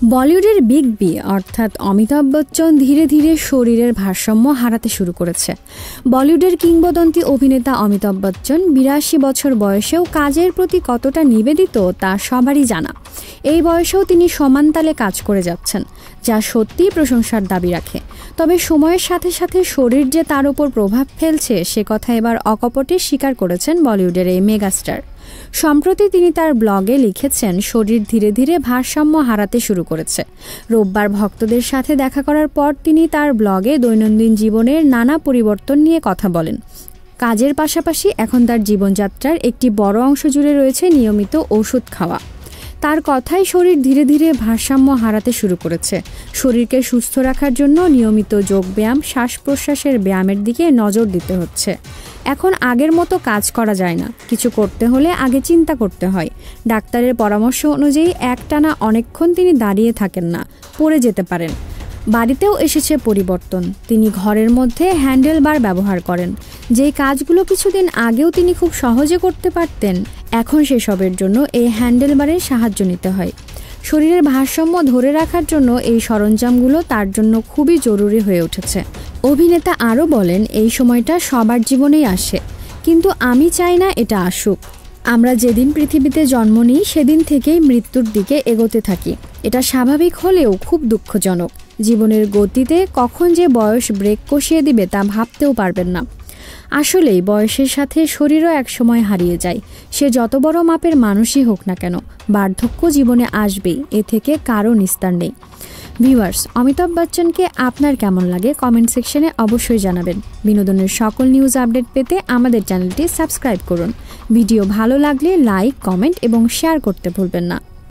বলিউডের big B অর্থাৎ অমিতাভ বচ্চন ধীরে ধীরে শরীরের ভারসাম্য হারাতে শুরু করেছে। বলিউডের কিংবদন্তি অভিনেতা অমিতাভ বচ্চন ৮২ বছর বয়সেও কাজের প্রতি কতটা নিবেদিত তা সবারই জানা। এই বয়সেও তিনি সমান তালে কাজ করে যাচ্ছেন, যা সত্যিই প্রশংসার দাবি রাখে। তবে সময়ের সাথে সাথে শরীর যে তার উপর প্রভাব ফেলছে সে কথা এবার অকপটে স্বীকার করেছেন বলিউডের এই মেগাস্টার। সম্প্রতি তিনি তার ব্লগে লিখেছেন, শরীর ধীরে ধীরে ভারসাম্য হারাতে শুরু করেছে। রোববার ভক্তদের সাথে দেখা করার পর তিনি তার ব্লগে দৈনন্দিন জীবনের নানা পরিবর্তন নিয়ে কথা বলেন। কাজের পাশাপাশি এখন তার জীবনযাত্রার একটি বড় অংশ জুড়ে রয়েছে নিয়মিত ওষুধ খাওয়া। তার কথায় শরীর ধীরে ধীরে ভারসাম্য হারাতে শুরু করেছে। শরীরকে সুস্থ রাখার জন্য নিয়মিত যোগব্যায়াম, শ্বাস প্রশ্বাসের ব্যায়ামের দিকে নজর দিতে হচ্ছে। এখন আগের মতো কাজ করা যায় না, কিছু করতে হলে আগে চিন্তা করতে হয়। ডাক্তারের পরামর্শ অনুযায়ী একটানা অনেকক্ষণ তিনি দাঁড়িয়ে থাকেন না, পড়ে যেতে পারেন। বাড়িতেও এসেছে পরিবর্তন। তিনি ঘরের মধ্যে হ্যান্ডেল বার ব্যবহার করেন। যেই কাজগুলো কিছুদিন আগেও তিনি খুব সহজে করতে পারতেন, এখন সেসবের জন্য এই হ্যান্ডেল বারের সাহায্য নিতে হয়। শরীরের ভারসাম্য ধরে রাখার জন্য এই সরঞ্জামগুলো তার জন্য খুবই জরুরি হয়ে উঠেছে। অভিনেতা আরও বলেন, এই সময়টা সবার জীবনেই আসে, কিন্তু আমি চাই না এটা আসুক। আমরা যেদিন পৃথিবীতে জন্ম নিই সেদিন থেকেই মৃত্যুর দিকে এগোতে থাকি। এটা স্বাভাবিক হলেও খুব দুঃখজনক। জীবনের গতিতে কখন যে বয়স ব্রেক কষিয়ে দিবে তা ভাবতেও পারবেন না। আসলেই বয়সের সাথে শরীরও একসময় হারিয়ে যায়। সে যত বড় মাপের মানুষই হোক না কেন, বার্ধক্য জীবনে আসবেই, এ থেকে কারো নিস্তার নেই। ভিউয়ার্স, অমিতাভ বচ্চনকে আপনার কেমন লাগে কমেন্ট সেকশনে অবশ্যই জানাবেন। বিনোদনের সকল নিউজ আপডেট পেতে আমাদের চ্যানেলটি সাবস্ক্রাইব করুন। ভিডিও ভালো লাগলে লাইক, কমেন্ট এবং শেয়ার করতে ভুলবেন না।